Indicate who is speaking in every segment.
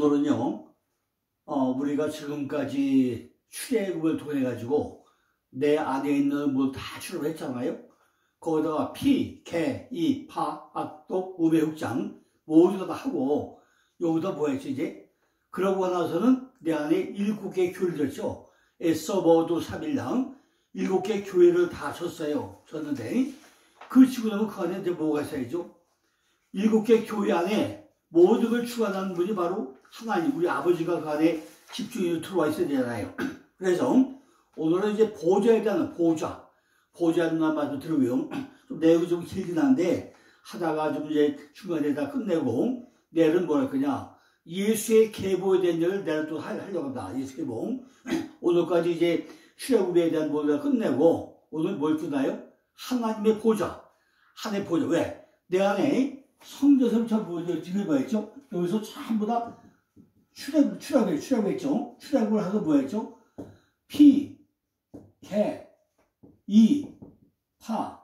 Speaker 1: 오늘은요, 우리가 지금까지 출애굽을 통해 가지고 내 안에 있는 뭘 다 출애굽했잖아요. 거기다가 피, 개, 이, 파, 악독, 우매, 흑장 모두 다 하고 여기다 뭐 했지 이제? 그러고 나서는 내 안에 7개 교회를 졌죠. 에서버도 3일당 7개 교회를 다 졌어요. 졌는데 그 치고 나면 그 안에 이제 뭐가 있어야죠? 7개 교회 안에 모든 걸 주관하는 분이 바로 하나님, 우리 아버지가 그 안에 집중해서 들어와 있어야 되잖아요. 그래서 오늘은 이제 보좌에 대한 보좌라는 말도 들고요. 좀 내용이 좀 길긴 한데 하다가 좀 이제 중간에 다 끝내고 내일은 뭘 할 거냐? 예수의 계보에 대한 얘기를 내일 또 하려고 합니다. 예수 계보. 오늘까지 이제 출애굽에 대한 모두가 끝내고 오늘 뭘 끝나요? 하나님의 보좌. 하나님의 보좌. 왜? 내 안에 성전을 전부 지금 뭐였죠? 여기서 전부 다 출애굽했죠. 출애굽을 하서 뭐였죠? 피, 개, 이, 파,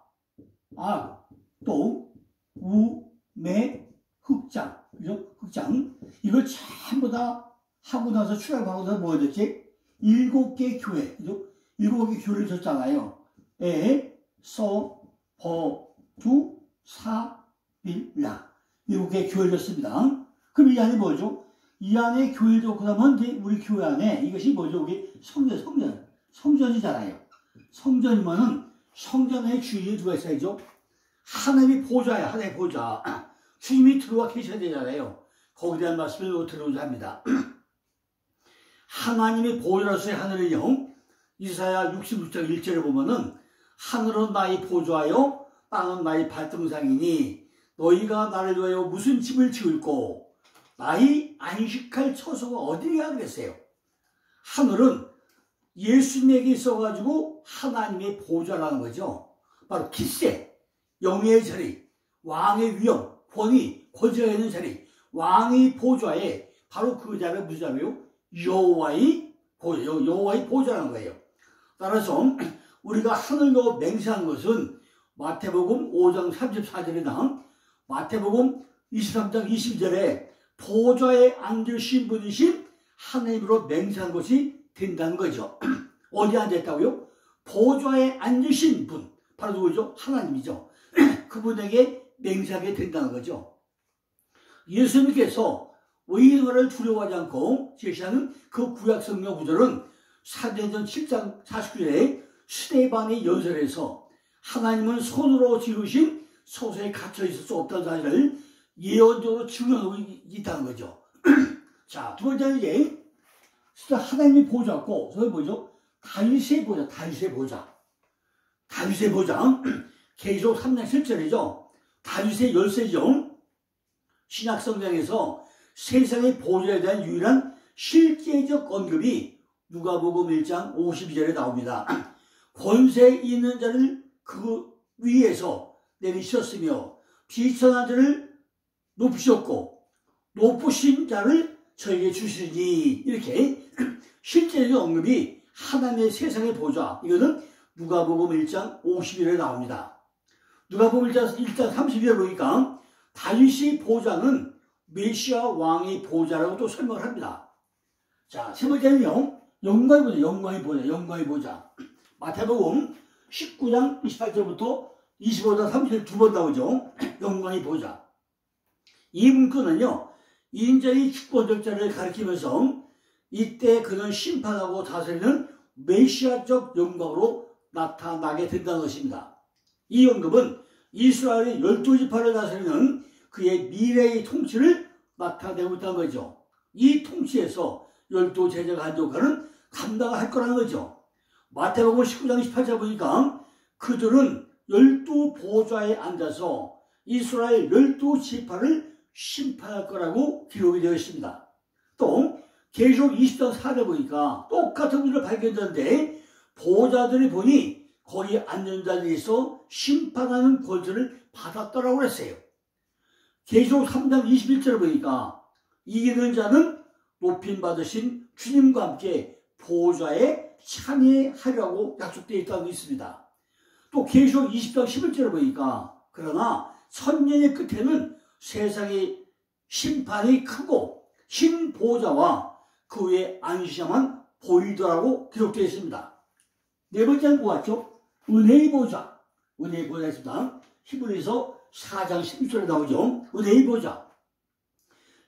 Speaker 1: 악, 또, 우, 매, 흑장. 그죠? 흑장. 이걸 전부 다 하고 나서 출애굽하고 나서 뭐가 됐지? 7개 교회. 그죠? 7개 교회를 줬잖아요. 에, 서, 버, 두, 사, 빌, 라. 7개 교회를 줬습니다. 그럼 이 안에 뭐죠? 이 안에 교회를 줬고 나면 이제 우리 교회 안에 이것이 뭐죠? 우리 성전이잖아요. 성전이면은 성전의 주인이 누가 있어야죠? 하나님의 보좌야, 하나님의 보좌. 주님이 들어와 계셔야 되잖아요. 거기에 대한 말씀을 들어오자 합니다. 하나님의 보좌로서의 하늘의 영, 이사야 66장 1절에 보면은 하늘은 나의 보좌요, 땅은 나의 발등상이니 너희가 나를 위하여 무슨 집을 지을꼬? 나의 안식할 처소가 어디냐 그랬어요. 하늘은 예수님에게 있어가지고 하나님의 보좌라는 거죠. 바로 기세, 영예의 자리, 왕의 위엄, 권위, 권세가 있는 자리, 왕의 보좌에 바로 그 자리가 무슨 자리요? 여호와의 보좌, 여호와의 보좌라는 거예요. 따라서 우리가 하늘로 맹세한 것은 마태복음 5장 34절이나 마태복음 23장 22절에 보좌에 앉으신 분이신 하나님으로 맹세한 것이 된다는 거죠. 어디 앉아있다고요? 보좌에 앉으신 분, 바로 누구죠? 하나님이죠. 그분에게 맹세하게 된다는 거죠. 예수님께서 의인을 두려워하지 않고 제시하는 그 구약 성경 구절은 사도행전 7장 49절에 스데반의 연설에서 하나님은 손으로 지으신 소서에 갇혀 있을 수 없다는 사실을 예언적으로 증언하고 있다는 거죠. 자, 두 번째는 이제 하나님이 보좌고, 그게 뭐죠? 다윗의 보좌, 다윗의 보좌. 계시록 3장 7절이죠. 다윗의 열쇠죠. 신약 성경에서 세상의 보좌에 대한 유일한 실제적 언급이 누가복음 1장 52절에 나옵니다. 권세 있는 자를 그 위에서 내리셨으며 비천한 자를 높이셨고 높으신 자를 저에게 주시니, 이렇게 실제적 언급이 하나님의 세상의 보좌, 이거는 누가복음 1장 51절에 나옵니다. 누가복음 1장 32절에 보니까 다윗의 보좌는 메시아 왕의 보좌라고 또 설명을 합니다. 자, 세 번째는요, 영광의 보좌. 마태복음 19장 28절부터 25장 30절 두 번 나오죠. 영광의 보좌. 이 문구는요, 인자의 주권적 자를 가리키면서 이때 그는 심판하고 다스리는 메시아적 영광으로 나타나게 된다는 것입니다. 이 언급은 이스라엘의 12지파를 다스리는 그의 미래의 통치를 나타내고 있다는 거죠. 이 통치에서 12제자가 한 역할은 감당을 할 거라는 거죠. 마태복음 19장 18절 보니까 그들은 12보좌에 앉아서 이스라엘 12지파를 심판할 거라고 기록이 되어 있습니다. 또 계시록 20장 4절 보니까 똑같은 일을 발견했는데 보좌들이 보니 거기 앉은 자리에서 심판하는 권세를 받았더라고 그랬어요. 계시록 3장 21절 보니까 이기는 자는 높임 받으신 주님과 함께 보좌에 참여하려고 약속되어 있다고 있습니다. 또 계시록 20장 11절을 보니까 그러나 천년의 끝에는 세상의 심판이 크고 신 보좌와 그 위에 안시자만 보이더라고 기록되어 있습니다. 네 번째는 뭐같죠? 은혜의 보좌. 은혜의 보좌가 있습니다. 히브리서 4장 16절에 나오죠. 은혜의 보좌.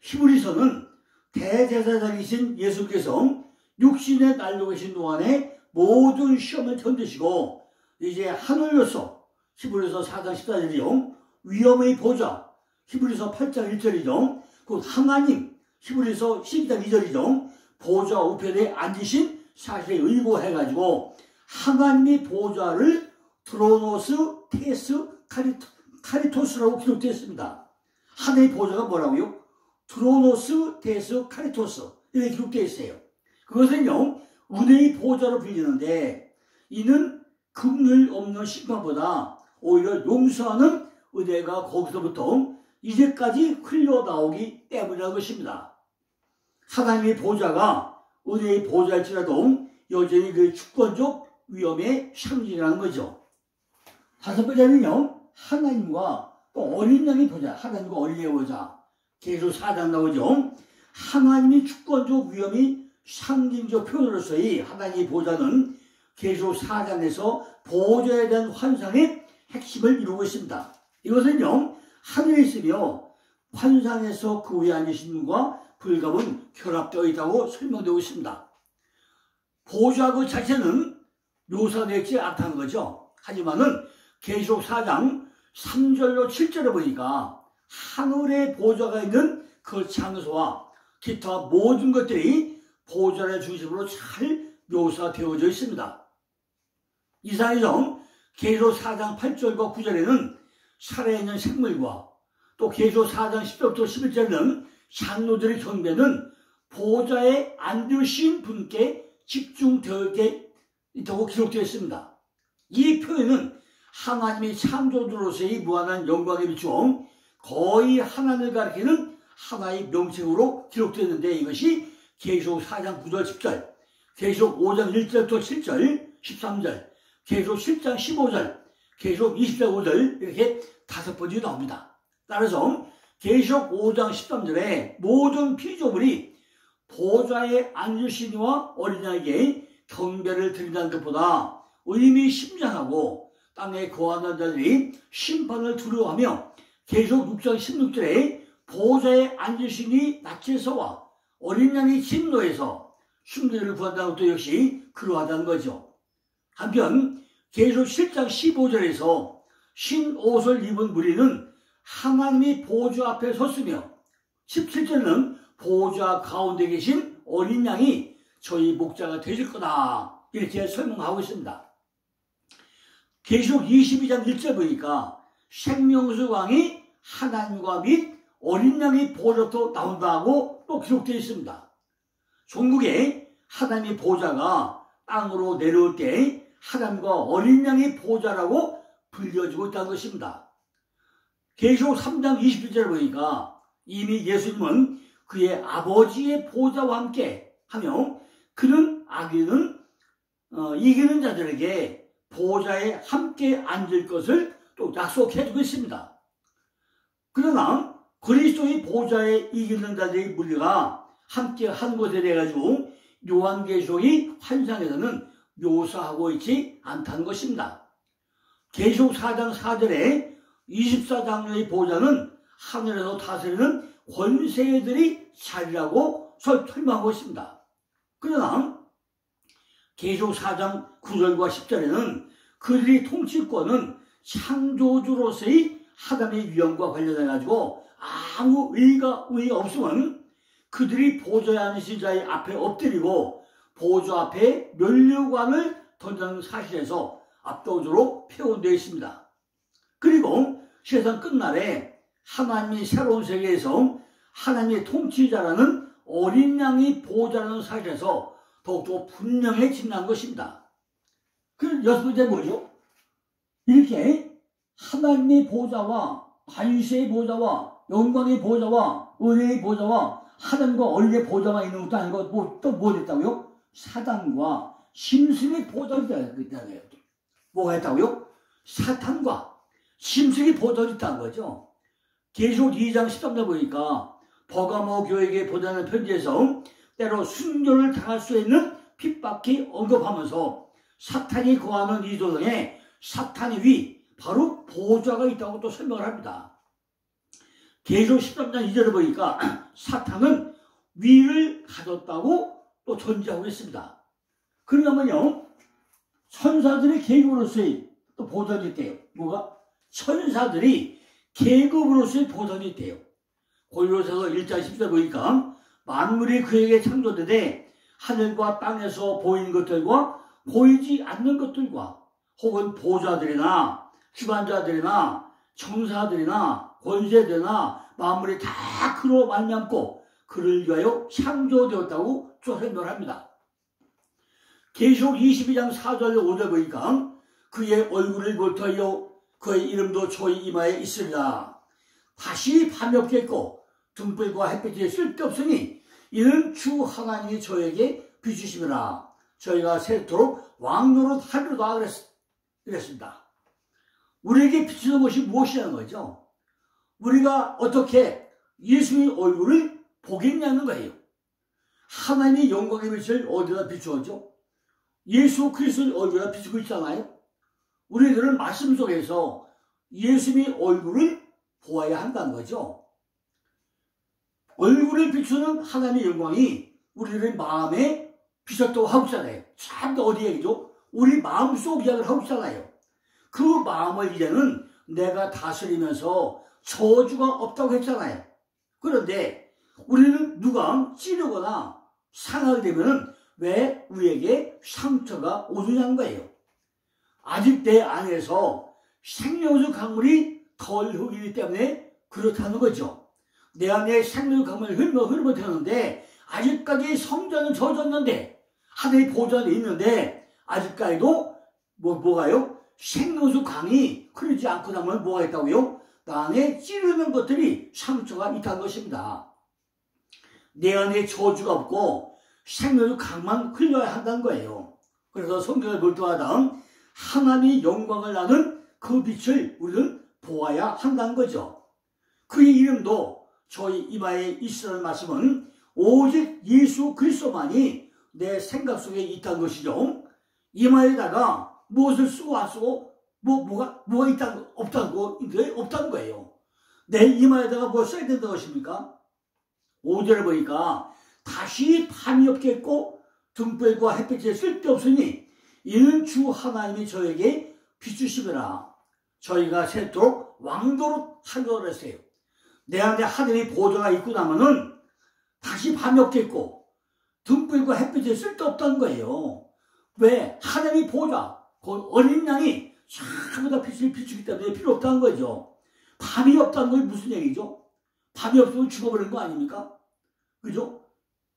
Speaker 1: 히브리서는 대제사장이신 예수께서 육신에 날려 계신 동안에 모든 시험을 견디시고 이제 하늘로서 히브리서 4장 14절이요. 위엄의 보좌. 히브리서 8장 1절이죠. 곧 하나님. 히브리서 12장 2절이죠. 보좌 우편에 앉으신 사실에 의고해가지고 하나님의 보좌를 드로노스 테스 카리토스라고 기록되어 있습니다. 하나님의 보좌가 뭐라고요? 드로노스 테스 카리토스 이렇게 기록되어 있어요. 그것은요 은혜의 보좌로 불리는데 이는 긍휼 없는 심판보다 오히려 용서하는 은혜가 거기서부터 이제까지 흘러나오기 때문이라는 것입니다. 하나님의 보좌가 은혜의 보좌일지라도 여전히 그 주권적 위엄의 상징이라는 거죠. 다섯 번째는요 하나님과 또 어린 양의 보좌. 하나님과 어린 양의 보좌. 계속 4장 나오죠. 하나님의 주권적 위엄이 상징적 표현으로서의 하나님의 보좌는 계속 4장에서 보좌에 대한 환상의 핵심을 이루고 있습니다. 이것은요 하늘에 있으며 환상에서 그 위에 앉으신 분과 불감은 결합되어 있다고 설명되고 있습니다. 보좌 그 자체는 묘사되지 않다는 거죠. 하지만은 계시록 4장 3절로 7절에 보니까 하늘에 보좌가 있는 그 장소와 기타 모든 것들이 보좌의 중심으로 잘 묘사되어져 있습니다. 이상에서 계시록 4장 8절과 9절에는 살아있는 생물과 또 계시록 4장 10절부터 11절에는 장로들의 경배는 보좌에 앉으신 분께 집중되어 있다고 기록되어 있습니다. 이 표현은 하나님의 창조주로서의 무한한 영광에 비추어 거의 하나님을 가리키는 하나의 명칭으로 기록되었는데 이것이 계시록 4장 9절 10절, 계시록 5장 1절부터 7절, 13절, 계시록 10장 15절, 계시록 20장 5절 이렇게 5번이 나옵니다. 따라서 계시록 5장 13절에 모든 피조물이 보좌에 앉으시니와 어린 양에게 경배를 드린다는 것보다 의미심장하고 땅에 거하는 자들이 심판을 두려워하며 계시록 6장 16절에 보좌에 앉으시니 낯에서와 어린 양의 진노에서 순교를 구한다는 것도 역시 그러하다는 거죠. 한편 계시록 7장 15절에서 흰 옷을 입은 무리는 하나님의 보좌 앞에 섰으며 17절은 보좌 가운데 계신 어린 양이 저희 목자가 되실 거다 이렇게 설명하고 있습니다. 계시록 22장 1절 보니까 생명수 왕이 하나님과 및 어린 양의 보좌로 나온다고 또 기록되어 있습니다. 종국에 하나님의 보좌가 땅으로 내려올 때 하나님과 어린 양의 보좌라고 불려지고 있다는 것입니다. 계시록 3장 21절을 보니까 이미 예수님은 그의 아버지의 보좌와 함께 하며 그는 이기는 자들에게 보좌에 함께 앉을 것을 또 약속해주고 있습니다. 그러나 그리스도의 보좌에 이기는 자들의 물리가 함께 한 것에 대해 가지고 요한계시록의 환상에서는 묘사하고 있지 않다는 것입니다. 계시록 4장 4절에 24장로의 보좌는 하늘에서 다스리는 권세들이 자리라고 설명하고 있습니다. 그러나 계시록 4장 9절과 10절에는 그들의 통치권은 창조주로서의 하나님의 위엄과 관련해가지고 아무 의의가 없으면 그들이 보좌에 앉으신 자의 앞에 엎드리고 보좌 앞에 면류관을 던지는 사실에서 압도적으로 표현되어 있습니다. 그리고 세상 끝날에 하나님이 새로운 세계에서 하나님의 통치자라는 어린 양의 보좌라는 사실에서 더욱더 분명해진다는 것입니다. 그 여섯 번째 뭐죠? 이렇게 하나님의 보좌와 관세의 보좌와 영광의 보좌와 은혜의 보좌와 하나님과 어린의 보좌가 있는 것도 아니고 또 뭐 됐다고요? 사단과 심승의 보좌가 있다고요. 뭐가 있다고요? 사탄과 심승의 보좌가 있다는 거죠. 계시록 2장 13절 보니까 버가모 교회에게 보내는 편지에서 때로 순교를 당할 수 있는 핍박이 언급하면서 사탄이 거하는 이 도성에 사탄의 위, 바로 보좌가 있다고 또 설명을 합니다. 계시록 13장 2절을 보니까 사탄은 위를 가졌다고 또 전제하고 있습니다. 그러면요, 천사들의 계급으로서의 또 보전이 있대요. 뭐가? 천사들이 계급으로서의 보전이 있대요. 골로새서 1장 10절 보니까 만물이 그에게 창조되되 하늘과 땅에서 보이는 것들과 보이지 않는 것들과 혹은 보좌들이나 주관자들이나 청사들이나 권세들이나 만물이 다 그로 말미암고 그를 위하여 창조되었다고 또 설명을 합니다. 계시록 22장 4절 5절 보니까 그의 얼굴을 볼터이요 그의 이름도 저희 이마에 있으리라. 다시 밤이 없겠고 등불과 햇빛이 쓸데없으니 이는 주 하나님이 저에게 비추심이라. 저희가 새토록 왕노릇 하리로다 그랬습니다. 우리에게 비추는 것이 무엇이라는 거죠? 우리가 어떻게 예수님의 얼굴을 보겠냐는 거예요. 하나님의 영광의 빛을 어디다 비추었죠? 예수 그리스도의 얼굴에다 비추고 있잖아요. 우리들은 말씀 속에서 예수님의 얼굴을 보아야 한다는 거죠. 얼굴을 비추는 하나님의 영광이 우리들의 마음에 비쳤다고 하고 있잖아요. 참 어디 얘기죠? 우리 마음속 이야기를 하고 있잖아요. 그 마음을 이제는 내가 다스리면서 저주가 없다고 했잖아요. 그런데 우리는 누가 찌르거나 상하게 되면 왜 우리에게 상처가 오느냐는 거예요. 아직 내 안에서 생명수 강물이 덜 흐르기 때문에 그렇다는 거죠. 내 안에 생명수 강물이 흐르면 되는데 아직까지 성전은 젖었는데 하늘의 보좌는 있는데 아직까지도 뭐가요? 생명수 강이 흐르지 않고 나면 뭐가 있다고요? 나 안에 찌르는 것들이 상처가 있다는 것입니다. 내 안에 저주가 없고 생명수 강만 흘려야 한다는 거예요. 그래서 성경을 볼 때마다 하나님의 영광을 나는 그 빛을 우리는 보아야 한다는 거죠. 그의 이름도 저희 이마에 있으라는 말씀은 오직 예수 그리스도만이 내 생각 속에 있다는 것이죠. 이마에다가 무엇을 쓰고 안 쓰고 뭐가 없다는 거예요. 내 이마에다가 뭘 써야 된다는 것입니까? 5절을 보니까 다시 밤이 없겠고 등불과 햇빛이 쓸데없으니 이는 주 하나님이 저에게 비추시더라. 저희가 새토록 왕도로 하려고 했어요. 내 안에 하늘의 보좌가 있고 나면은 다시 밤이 없겠고 등불과 햇빛이 쓸데없다는 거예요. 왜? 하늘의 보좌, 그 어린 양이 전부 다 빛을 비추기 때문에 필요 없다는 거죠. 밤이 없다는 건 무슨 얘기죠? 밤이 없으면 죽어버리는 거 아닙니까? 그죠?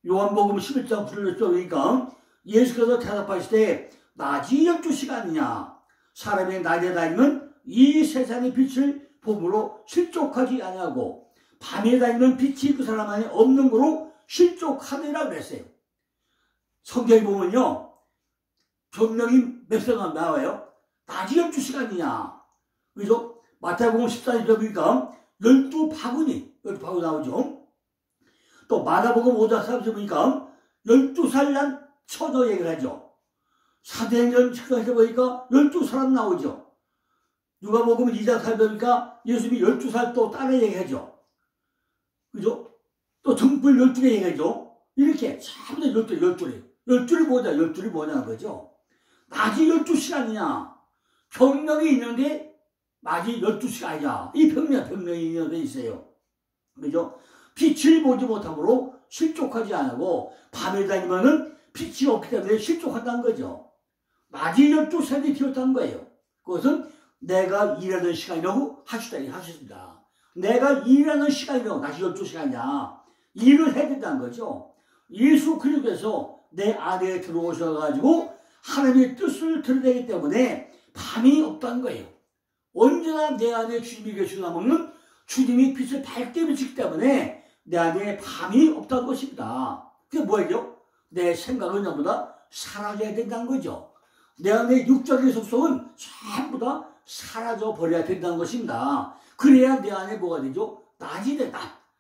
Speaker 1: 요한복음 11장 9절을 보니까 예수께서 대답하실 때 낮이 12시간이냐 사람의 낮에 다니면 이 세상의 빛을 봄으로 실족하지 아니하고 밤에 다니면 빛이 그 사람 안에 없는 거로 실족하니라 그랬어요. 성경에 보면요 분명히 몇 시간 나와요. 낮이 12시간이냐 그죠? 마태복음 14장 보니까 12바구니 나오죠. 또 마가복음 5장 30절 보니까 12살 난 처녀 얘기를 하죠. 사도행전 10장에 보니까 12사람 나오죠. 누가복음 2장 4절 보니까 예수님이 12살 또 딸을 얘기하죠. 그죠? 또 등불 12개 얘기하죠. 이렇게 전부 다 12개. 12이 뭐냐는 거죠. 낮이 12시간이냐. 병명이 있는데 낮이 12시간이냐. 이 병명이 있는 데 있어요. 그죠? 빛을 보지 못함으로 실족하지 않고 밤에 다니면은 빛이 없기 때문에 실족한다는 거죠. 낮이 12시간이 되었다는 거예요. 그것은 내가 일하는 시간이라고 하셨습니다. 내가 일하는 시간이라고 낮이 12시간이냐. 일을 해야 된다는 거죠. 예수 그리스도께서 내 안에 들어오셔가지고 하나님의 뜻을 드러내기 때문에 밤이 없다는 거예요. 언제나 내 안에 주님이 계시다면 주님이 빛을 밝게 비치기 때문에 내 안에 밤이 없다는 것입니다. 그게 뭐예요? 내 생각은 전부 다 사라져야 된다는 거죠. 내 안에 육적인 속성은 전부 다 사라져 버려야 된다는 것입니다. 그래야 내 안에 뭐가 되죠? 낮이 돼,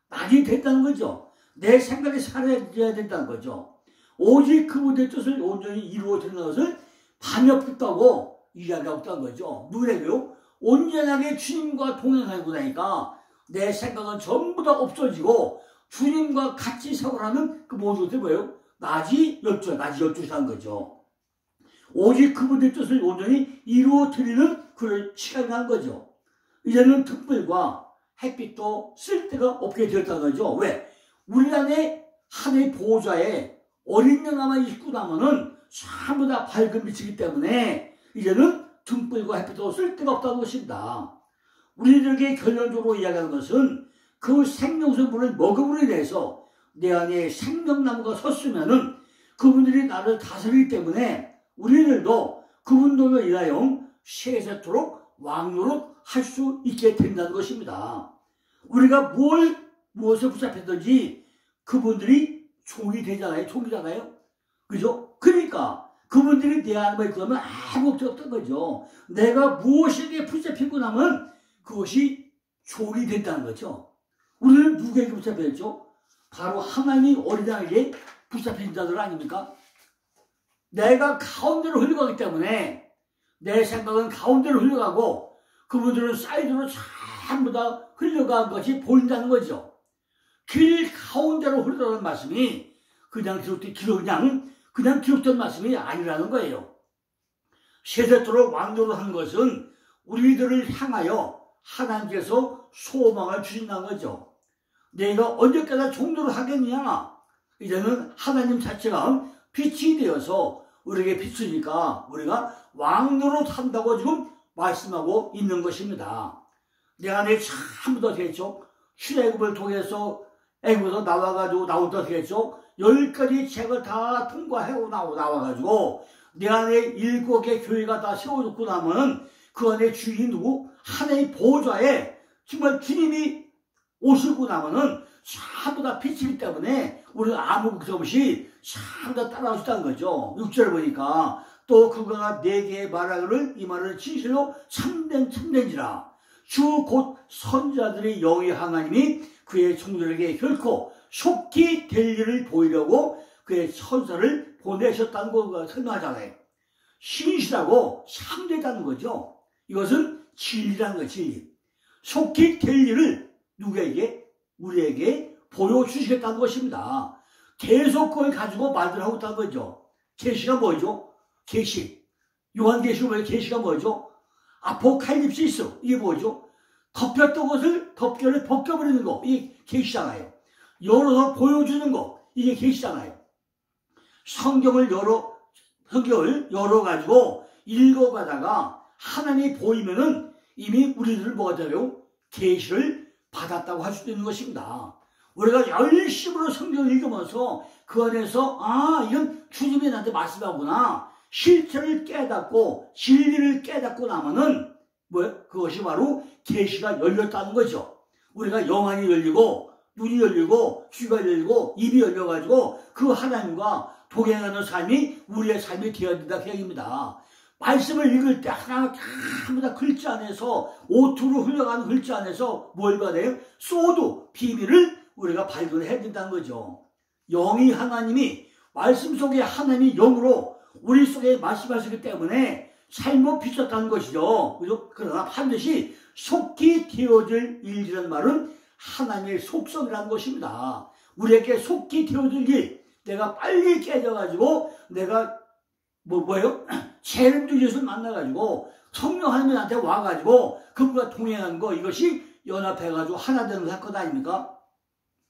Speaker 1: 낮이 된다는 거죠. 내 생각이 사라져야 된다는 거죠. 오직 그분의 뜻을 온전히 이루어 드리는 것을 밤이 없다고 이야기하고 있다는 거죠. 누구에게요? 온전하게 주님과 동행하고 나니까 내 생각은 전부 다 없어지고 주님과 같이 생활하는 그 모든 것들이 뭐예요? 낮이 12시라는 거죠. 오직 그분의 뜻을 온전히 이루어 드리는 그런 시간이라는 거죠. 이제는 등불과 햇빛도 쓸 데가 없게 되었다는 거죠. 왜? 우리 안에 하나의 보호자에 어린 영화만 있고 나면은 전부 다 밝은 빛이기 때문에 이제는 등불과 햇빛도 쓸 데가 없다는 것입니다. 우리들에게 결론적으로 이야기하는 것은 그 생명수물을 먹음으로 인해서 내 안에 생명나무가 섰으면은 그분들이 나를 다스리기 때문에 우리들도 그분들로 인하여 세세토록 왕노릇 할 수 있게 된다는 것입니다. 우리가 무엇을 붙잡혔든지 그분들이 종이 되잖아요. 종이잖아요. 그죠? 그러니까 그분들이 내 안에 있으면 아무것도 없던 거죠. 내가 무엇에게 붙잡히고 나면 그것이 종이 된다는 거죠. 우리는 누구에게 붙잡혔죠? 바로 하나님이 어린 양에게 붙잡힌 자들 아닙니까? 내가 가운데로 흘러가기 때문에 내 생각은 가운데로 흘러가고 그분들은 사이드로 전부 다 흘러간 것이 보인다는 거죠. 길 가운데로 흘러가는 말씀이 그냥 기록된 말씀이 아니라는 거예요. 세세토록 왕노릇 하는 것은 우리들을 향하여 하나님께서 소망을 주신다는 거죠. 내가 언제까지 종노릇 하겠느냐? 이제는 하나님 자체가 빛이 되어서 우리에게 비추니까 우리가 왕노릇 한다고 지금 말씀하고 있는 것입니다. 내 안에 전부 다 되겠죠. 출애굽을 통해서 애굽에서 나온다 되겠죠. 10가지 책을 다 통과하고 나와가지고 내 안에 7개 교회가 다 세워졌고 나면 그 안에 주인이 누구? 하나의 보호자에 정말 주님이 오시고 나면은 전부 다 빛이기 때문에 우리는 아무 걱정 없이 전부 다 따라올 수 있다는 거죠. 6절을 보니까 또 그가 내게 말하기를 이 말을 진실로 참된지라 주 곧 선자들의 영의 하나님이 그의 종들에게 결코 속히 될 일을 보이려고 그의 천사를 보내셨다는 거 설명하잖아요. 신실하고 참되다는 거죠. 이것은 진리라는 거예요. 진리. 속히 될 일을 누구에게? 우리에게 보여주시겠다는 것입니다. 계속 그걸 가지고 말을 하고 있다는 거죠. 계시가 뭐죠? 계시. 요한계시록의 계시가 뭐죠? 아포칼립시스. 이게 뭐죠? 덮였던 것을 벗겨버리는 거. 이게 계시잖아요. 열어서 보여주는 거. 이게 계시잖아요. 성경을 열어가지고 읽어가다가 하나님이 보이면은 이미 우리들을 뭐가 돼요? 계시를 받았다고 할 수도 있는 것입니다. 우리가 열심으로 성경을 읽으면서 그 안에서 이건 주님이 나한테 말씀하구나. 실체를 깨닫고 진리를 깨닫고 나면은 그것이 바로 계시가 열렸다는 거죠. 우리가 영안이 열리고 눈이 열리고 귀가 열리고 입이 열려가지고 그 하나님과 동행하는 삶이 우리의 삶이 되어야 된다 그 얘기입니다. 말씀을 읽을 때 하나 전부 다 글자 안에서 오투로 흘러가는 글자 안에서 뭘 받아요? 소도 비밀을 우리가 발견해야 된다는 거죠. 영이 하나님이 말씀 속에 하나님이 영으로 우리 속에 말씀하시기 때문에 삶을 비쳤다는 것이죠. 그죠? 그러나 반드시 속히 되어질 일이라는 말은 하나님의 속성이라는 것입니다. 우리에게 속히 되어질 일, 내가 빨리 깨져가지고 내가 뭐예요? 재림도 예수를 만나가지고 성령 하나님한테 와가지고 그분과 동행하는 거, 이것이 연합해가지고 하나 되는 사건 아닙니까?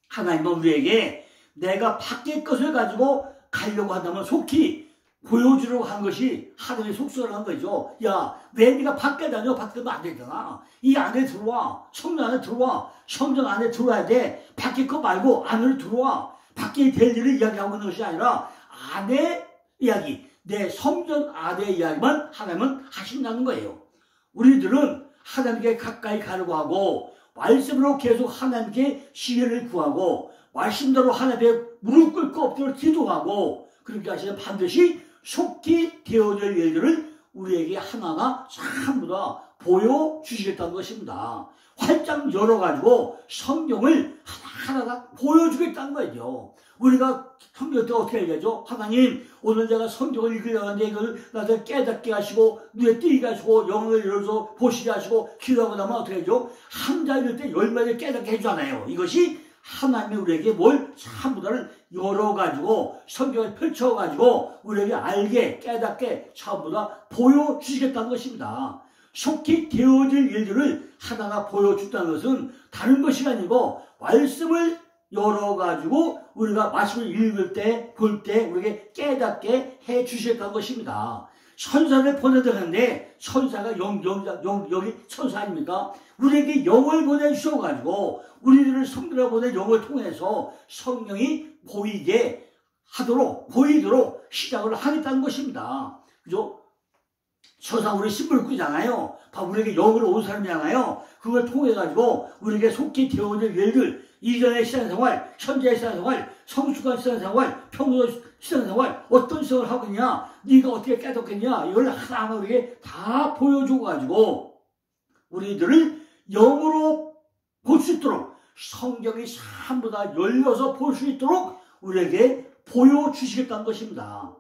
Speaker 1: 하나님은 우리에게 내가 밖의 것을 가지고 가려고 한다면 속히 보여주려고 하는 것이 하나님의 속성을 한 거죠. 야, 왜 네가 밖에 다녀? 밖에 안 되잖아. 이 안에 들어와. 성령 안에 들어와. 성전 안에 들어와야 돼. 밖에 거 말고 안으로 들어와. 밖에 될 일을 이야기하고 있는 것이 아니라 안에 이야기, 내 성전 안의 이야기만 하나님은 하신다는 거예요. 우리들은 하나님께 가까이 가려고 하고 말씀으로 계속 하나님께 시혜를 구하고 말씀대로 하나님께 무릎 꿇고 엎드려 기도하고 그렇게 하시면 반드시 속히 되어질 일들을 우리에게 하나하나 전부 다 보여주시겠다는 것입니다. 활짝 열어가지고 성경을 하나가 보여주겠다는 거죠. 우리가 성경 때 어떻게 얘기하죠? 하나님, 오늘 내가 성경을 읽으려고 하는데 이걸 나한테 깨닫게 하시고 눈에 띄게 하시고 영을 열어서 보시게 하시고 기도하고 나면 어떻게 하죠? 한자 읽을 때 열마디 깨닫게 해주잖아요. 이것이 하나님이 우리에게 뭘 전부다를 열어가지고 성경을 펼쳐가지고 우리에게 알게 깨닫게 전부다 보여주시겠다는 것입니다. 속히 되어질 일들을 하나가 보여준다는 것은 다른 것이 아니고 말씀을 열어가지고 우리가 말씀을 읽을 때, 볼 때 우리에게 깨닫게 해 주시겠다는 것입니다. 천사를 보내드렸는데 천사가 여기 천사 아닙니까? 우리에게 영을 보내주셔가지고 우리들을 성도라 보낸 영을 통해서 성령이 보이도록 시작을 하겠다는 것입니다. 그죠? 천사 우리 신부를 꾸잖아요. 우리에게 영으로 온 사람이잖아요. 그걸 통해가지고 우리에게 속히 되어질 일들, 이전의 신앙생활, 현재의 신앙생활, 성숙한 신앙생활, 평소 신앙생활, 어떤 신앙을 하고 있냐, 네가 어떻게 깨닫겠냐, 이걸 하나하나 우리에게 다 보여줘가지고 우리들을 영으로 볼 수 있도록 성경이 전부 다 열려서 볼 수 있도록 우리에게 보여주시겠다는 것입니다.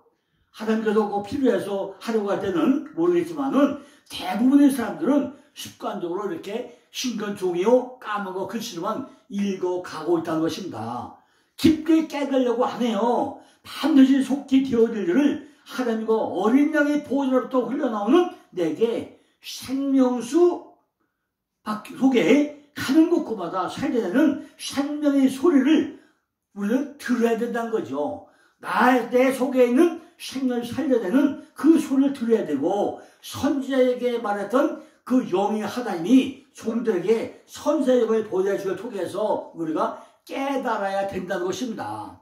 Speaker 1: 하나님께서 꼭 필요해서 하려고 할 때는 모르겠지만은 대부분의 사람들은 습관적으로 이렇게 신건 종이요 까만 거 글씨로만 읽어가고 있다는 것입니다. 깊게 깨달으려고 안 해요. 반드시 속히 되어질 일을 하나님과 어린 양의 보호자로부터 흘러나오는 내게 생명수 속에 가는 곳곳마다 살게 되는 생명의 소리를 우리는 들어야 된다는 거죠. 내 속에 있는 생명을 살려야 되는 그 소리를 들어야 되고 선지자에게 말했던 그 영의 하나님이 종들에게 선지자의 영을 보내주기를 통해서 우리가 깨달아야 된다는 것입니다.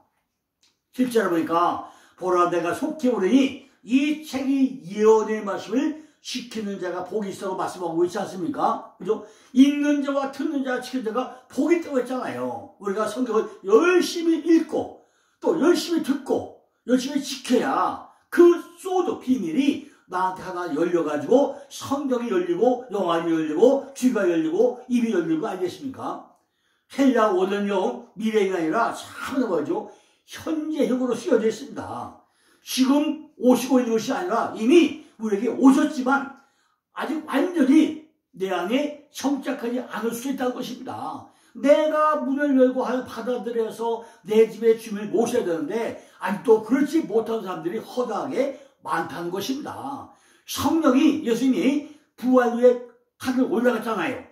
Speaker 1: 실제로 보니까 보라 내가 속히 오르니 이 책이 예언의 말씀을 지키는 자가 복이 있다고 말씀하고 있지 않습니까? 그죠? 읽는 자와 듣는 자와 지키는 자가 복이 있다고 했잖아요. 우리가 성경을 열심히 읽고 또 열심히 듣고 열심히 지켜야 그 소드 비밀이 나한테 하나 열려가지고 성경이 열리고 영안이 열리고 귀가 열리고 입이 열리고 알겠습니까? 헬라 원어용 미래가 아니라 참 뭐죠? 현재형으로 쓰여져 있습니다. 지금 오시고 있는 것이 아니라 이미 우리에게 오셨지만 아직 완전히 내 안에 정착하지 않을 수 있다는 것입니다. 내가 문을 열고 받아들여서 내 집에 주님을 모셔야 되는데 아직도 그렇지 못한 사람들이 허다하게 많다는 것입니다. 성령이 예수님이 부활 후에 하늘 올라갔잖아요.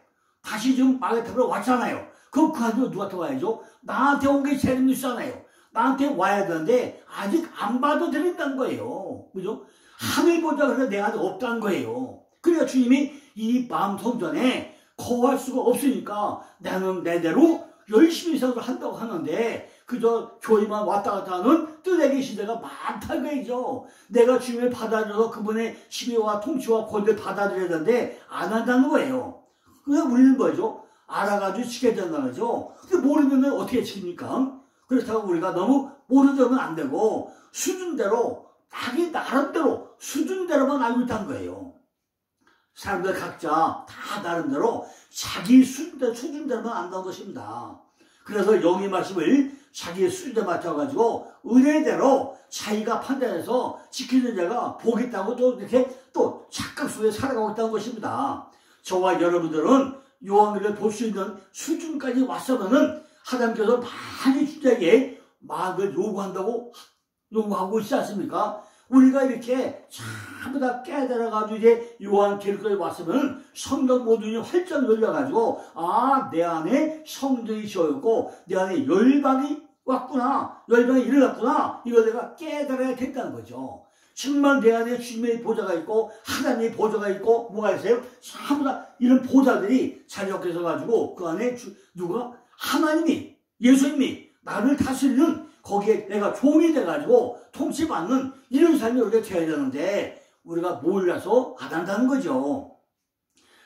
Speaker 1: 다시 지금 마가탑으로 왔잖아요. 그럼 그 하늘로 누구한테 와야죠? 나한테 온 게 재림이잖아요. 나한테 와야 되는데 아직 안 받아들인다는 거예요. 그죠? 하늘 보자 그래서 내 안에 없다는 거예요. 그러니까 주님이 이 마음 성전에 거할 수가 없으니까 나는 내대로 열심히 생활을 한다고 하는데 그저 교회만 왔다 갔다 하는 뜨내기 시대가 많다는 거죠. 내가 주님을 받아들여서 그분의 지배와 통치와 권위를 받아들여야 되는데 안 한다는 거예요. 그래서 우리는 뭐죠? 알아가지고 지켜야 된다는 거죠. 근데 모르면 어떻게 지킵니까? 그렇다고 우리가 너무 모르면 안 되고 수준대로 자기 나름대로 수준대로만 알고 있다는 거예요. 사람들 각자 다 나름대로 자기 수준대로만 안다는 것입니다. 그래서 영의 말씀을 자기의 수준에 맞춰가지고 은혜대로 자기가 판단해서 지키는 자가 복이 있다고 또 이렇게 또 착각 속에 살아가고 있다는 것입니다. 저와 여러분들은 요한계를 볼 수 있는 수준까지 왔으면은 하나님께서 많이 주자에게 마음을 요구하고 있지 않습니까? 우리가 이렇게 전부 다 깨달아가지고 이제 요한계를까지 왔으면 성경 모든이 활짝 열려가지고 내 안에 성령이 지어있고 내 안에 열방이 왔구나, 열방이 일어났구나, 이걸 내가 깨달아야 된다는 거죠. 정말 내 안에 주님의 보좌가 있고 하나님의 보좌가 있고 뭐가 있어요? 전부 다 이런 보좌들이 자리잡게 서가지고 그 안에 누가? 하나님이, 예수님이 나를 다스리는 거기에 내가 종이 돼가지고 통치받는 이런 삶이 우리가 되어야 되는데 우리가 몰라서 안 한다는 거죠.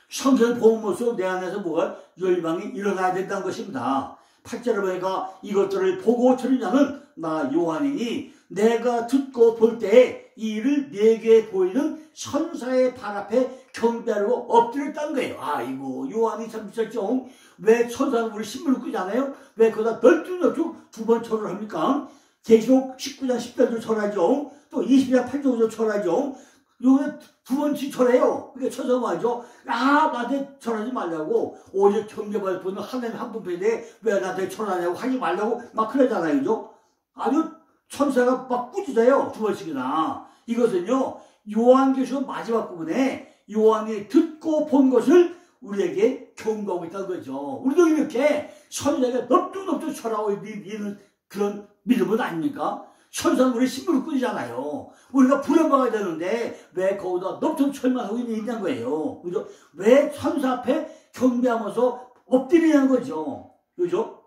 Speaker 1: 성경을 보면서 내 안에서 뭐가 열방이 일어나야 된다는 것입니다. 8절에 보니까 이것들을 보고 들은 자는 나 요한이니 내가 듣고 볼 때 이를 내게 보이는 천사의 발 앞에 경배하려고 엎드렸다는 거예요. 아이고, 요한이 참 미쳤죠. 왜 천사는 우리 신문을 끄잖아요? 왜 거기다 널찍널찍 두 번 절을 합니까? 계시록 19장 10절도 절하죠. 또 20장 8절도 절하죠. 요게 두 번씩 절해요. 그게 천사가 말이죠. 나한테 절하지 말라고. 오직 경배받을 분은 하나님 한 분인데 왜 나한테 절하냐고 하지 말라고 막 그러잖아요. 그죠? 아주 천사가 막 꾸짖어요. 두 번씩이나. 이것은요, 요한계시록 마지막 부분에 요한이 듣고 본 것을 우리에게 경고하고 있다는 거죠. 우리도 이렇게 천사에게 넙죽넙죽 절하고 있는 그런 믿음은 아닙니까? 천사는 우리 신부를 꾸짖잖아요. 우리가 부려먹어야 되는데 왜 거기다 넙죽 절망하고 있냐는 거예요. 그죠? 왜 천사 앞에 경배하면서 엎드리냐는 거죠. 그죠?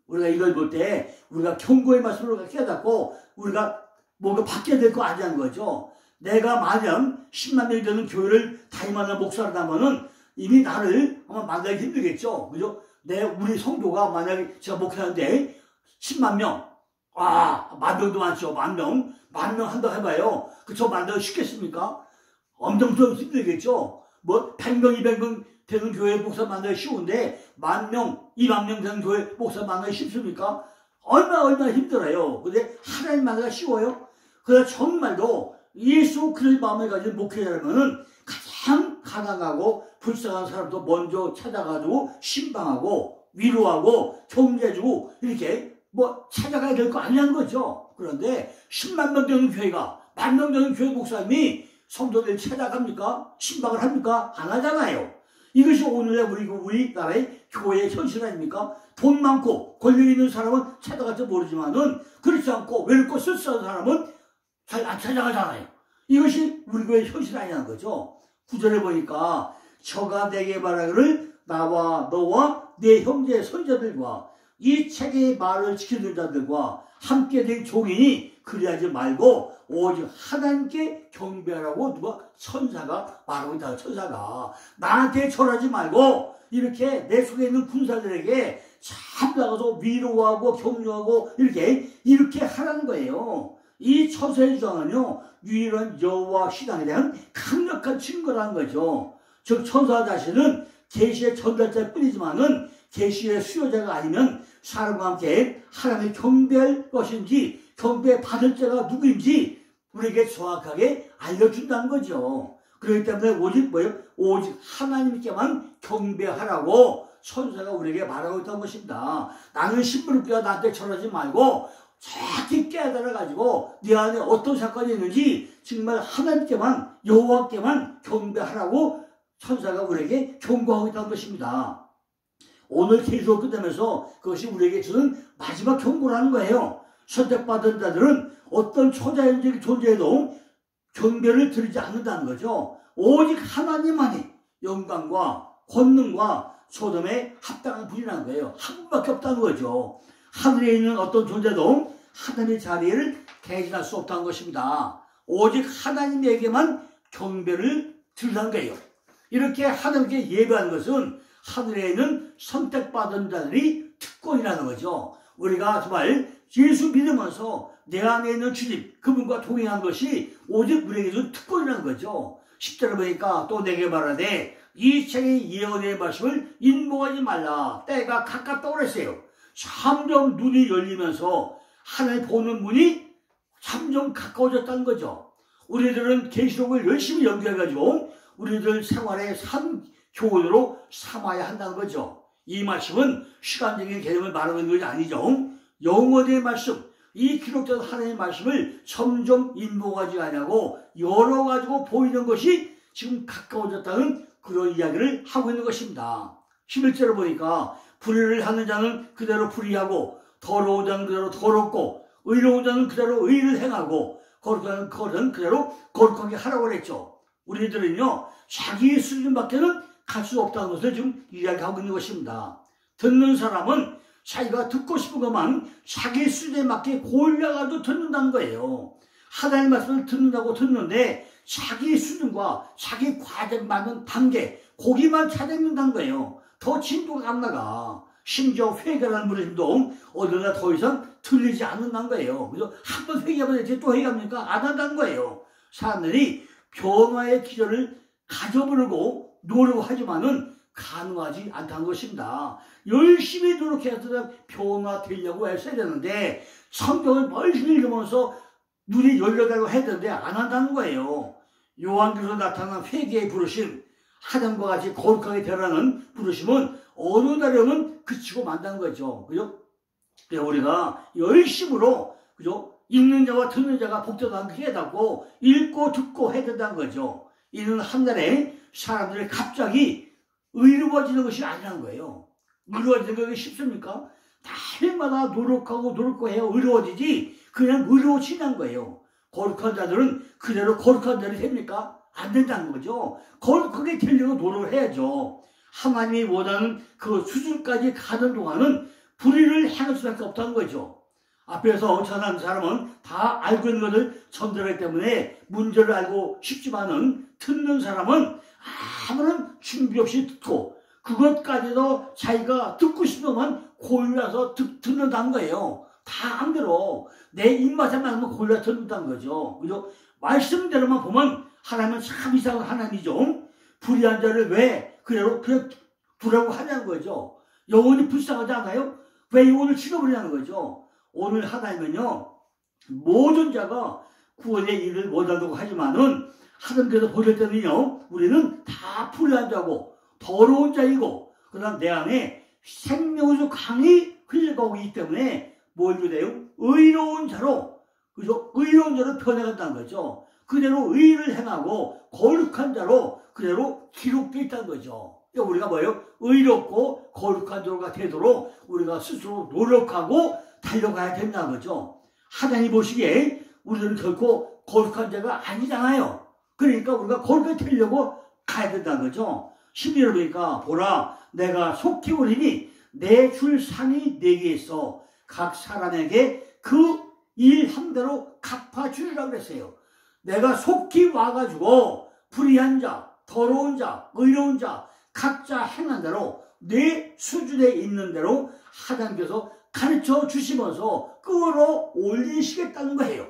Speaker 1: 우리가 이걸 볼 때 우리가 경고의 말씀을 깨닫고 우리가 뭔가 바뀌어야 될 거 아니냐는 거죠. 내가 만약 10만 명이 되는 교회를 담임하는 목사라면은 이미 나를 아마 만나기 힘들겠죠. 그죠? 우리 성도가 만약에 제가 목회하는데 10만 명, 만 명도 많죠. 만 명 한다고 해봐요. 그쵸? 만나기 쉽겠습니까? 엄청 힘들겠죠. 뭐 100명, 200명 되는 교회 목사 만나기 쉬운데 10,000명, 20,000명 되는 교회 목사 만나기 쉽습니까? 얼마나 힘들어요. 근데 하나님 만나기가 쉬워요. 그래서 정말로 예수 그리스도의 마음을 가진 목회자라면은 가장 가난하고 불쌍한 사람도 먼저 찾아가지고 신방하고 위로하고 격려해주고 이렇게 뭐 찾아가야 될 거 아니냐는 거죠. 그런데 10만 명 되는 교회가 10,000명 되는 교회 목사님이 성도들 찾아갑니까? 신방을 합니까? 안 하잖아요. 이것이 오늘의 우리나라의 교회의 현실 아닙니까? 돈 많고 권력 있는 사람은 찾아갈지 모르지만은 그렇지 않고 외롭고 쓸쓸한 사람은 잘 안 찾아가잖아요. 이것이 우리 교회의 현실 아니냐는 거죠. 구절에 보니까 저가 내게 말하기를 나와 너와 내 형제 선자들과 이 책의 말을 지키는 자들과 함께 된 종이니 그리하지 말고 오직 하나님께 경배하라고 누가 천사가 말하고 있다. 천사가 나한테 절하지 말고 이렇게 내 속에 있는 군사들에게 참 나가서 위로하고 격려하고 이렇게 하라는 거예요. 이 천사의 주장은요, 유일한 여호와 신앙에 대한 강력한 증거라는 거죠. 즉 천사 자신은 계시의 전달자일 뿐이지만은 계시의 수요자가 아니면 사람과 함께 하나님을 경배할 것인지 경배받을 자가 누구인지 우리에게 정확하게 알려준다는 거죠. 그렇기 때문에 오직 하나님께만 경배하라고 천사가 우리에게 말하고 있다는 것입니다. 나는 신부님께서 나한테 절하지 말고 정확히 깨달아가지고 네 안에 어떤 사건이 있는지 정말 하나님께만 여호와께만 경배하라고 천사가 우리에게 경고하고 있다는 것입니다. 오늘 계시록 끝내면서 그것이 우리에게 주는 마지막 경고라는 거예요. 선택받은 자들은 어떤 초자연적인 존재에도 경배를 드리지 않는다는 거죠. 오직 하나님만이 영광과 권능과 소돔에 합당한 분이라는 거예요. 한 분밖에 없다는 거죠. 하늘에 있는 어떤 존재도 하나님의 자리를 대신할 수 없다는 것입니다. 오직 하나님에게만 경배를 드리라는 거예요. 이렇게 하나님께 예배하는 것은 하늘에 있는 선택받은 자들이 특권이라는 거죠. 우리가 정말 예수 믿으면서 내 안에 있는 주님, 그분과 동행한 것이 오직 우리에게 준 특권이라는 거죠. 10절을 보니까 또 내게 말하되 이 책의 예언의 말씀을 인목하지 말라. 때가 가깝다 그랬어요. 점점 눈이 열리면서 하늘 보는 문이 점점 가까워졌다는 거죠. 우리들은 계시록을 열심히 연구해가지고 우리들 생활의 산 교훈으로 삼아야 한다는 거죠. 이 말씀은 시간적인 개념을 말하는 것이 아니죠. 영원의 말씀, 이 기록된 하나님의 말씀을 점점 인목하지 않냐고 열어가지고 보이는 것이 지금 가까워졌다는 그런 이야기를 하고 있는 것입니다. 11절을 보니까 불의를 하는 자는 그대로 불의하고 더러운 자는 그대로 더럽고 의로운 자는 그대로 의를 행하고 거룩한 것은 그대로 거룩하게 하라고 그랬죠. 우리들은요 자기 수준밖에는 갈 수 없다는 것을 지금 이야기하고 있는 것입니다. 듣는 사람은 자기가 듣고 싶은 것만 자기 수준에 맞게 골라가지고 듣는다는 거예요. 하나님 말씀을 듣는다고 듣는데 자기 수준과 자기 과정 맞는 단계 거기만 찾아듣는다는 거예요. 더 진도가 안 나가. 심지어 회개라는 부르심도 어느나 더 이상 틀리지 않는다는 거예요. 그래서 한 번 회개하면 이제 또 회개합니까? 안 한다는 거예요. 사람들이 변화의 기전을 가져보려고 노력하지만은 가능하지 않다는 것입니다. 열심히 노력해서 변화되려고 했어야 되는데 성경을 열심히 읽으면서 눈이 열려가고 해야 되는데 안 한다는 거예요. 요한계시록에 나타난 회개의 부르심, 하나님과 같이 거룩하게 되라는 부르심은 어느 날에는 그치고 만다는 거죠. 그죠? 그래서 우리가 열심으로, 그죠? 읽는 자와 듣는 자가 복되다는 게 깨닫고 읽고 듣고 해야 된다는 거죠. 이는 한 날에 사람들이 갑자기 의로워지는 것이 아니라는 거예요. 의로워지는 것이 쉽습니까? 날마다 노력하고 해야 의로워지지 그냥 의로워지는 거예요. 거룩한 자들은 그대로 거룩한 자들이 됩니까? 안 된다는 거죠. 거룩하게 되려고 노력을 해야죠. 하나님이 원하는 그 수준까지 가는 동안은 불의를 행할 수밖에 없다는 거죠. 앞에서 전한 사람은 다 알고 있는 것을 전달하기 때문에 문제를 알고 싶지만은 듣는 사람은 아무런 준비 없이 듣고 그것까지도 자기가 듣고 싶으면 골라서 듣는다는 거예요. 다 안 들어. 내 입맛에 맞으면 골라 듣는다는 거죠. 그죠? 말씀대로만 보면 하나님은 참 이상한 하나님이죠. 불의한 자를 왜 그대로 두라고 하냐는 거죠. 영혼이 불쌍하지 않아요? 왜 영혼을 죽여버리냐는 거죠. 오늘 하나님은요, 모든 자가 구원의 일을 원한다고 하지만은 하나님께서 보실 때는요, 우리는 다 불의한 자고 더러운 자이고 그다음 내 안에 생명의 강이 흘러가고 있기 때문에 뭘 그래요? 의로운 자로, 그죠? 의로운 자로 변해간다는 거죠. 그대로 의를 행하고 거룩한 자로 그대로 기록되어 있다는 거죠. 그러니까 우리가 뭐예요? 의롭고 거룩한 자가 되도록 우리가 스스로 노력하고 달려가야 된다는 거죠. 하나님 보시기에 우리는 결코 거룩한 자가 아니잖아요. 그러니까 우리가 거룩하게 되려고 가야 된다는 거죠. 11절 보니까 보라 내가 속히 오리니 내 줄 상이 내게 있어 각 사람에게 그 일 한 대로 갚아주리라고 그랬어요. 내가 속히 와가지고 불의한 자, 더러운 자, 의로운 자 각자 행한 대로 내 수준에 있는 대로 하나님께서 가르쳐 주시면서 끌어올리시겠다는 거예요.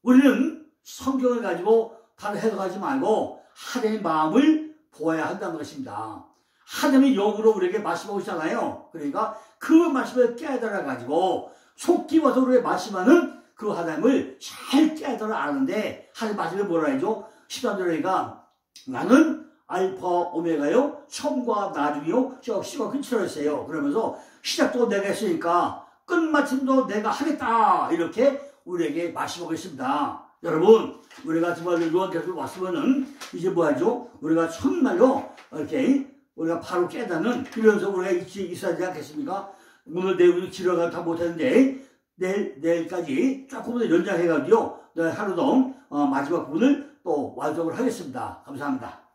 Speaker 1: 우리는 성경을 가지고 다른 해석하지 말고 하나님의 마음을 보아야 한다는 것입니다. 하나님이 영으로 우리에게 말씀하고 있잖아요. 그러니까 그 말씀을 깨달아 가지고 속기 와서 우리에게 말씀하는 그 하나님을 잘 깨달아 아는데 하나님 말씀을 뭐라 해죠? 13절이니까 나는 알파 오메가요 처음과 나중이요 시와 끝이라 했어요. 그러면서 시작도 내가 했으니까 끝마침도 내가 하겠다 이렇게 우리에게 말씀하고 있습니다. 여러분 우리가 정말 요한계시록 왔으면은 이제 뭐하죠? 우리가 정말로 이렇게 우리가 바로 깨닫는 그래서 우리가 있어야 되지 않겠습니까? 오늘 내용이 지루가 다 못했는데 내일까지 조금 더 연장해가지고 하루 더 마지막 부분을 또 완성을 하겠습니다. 감사합니다.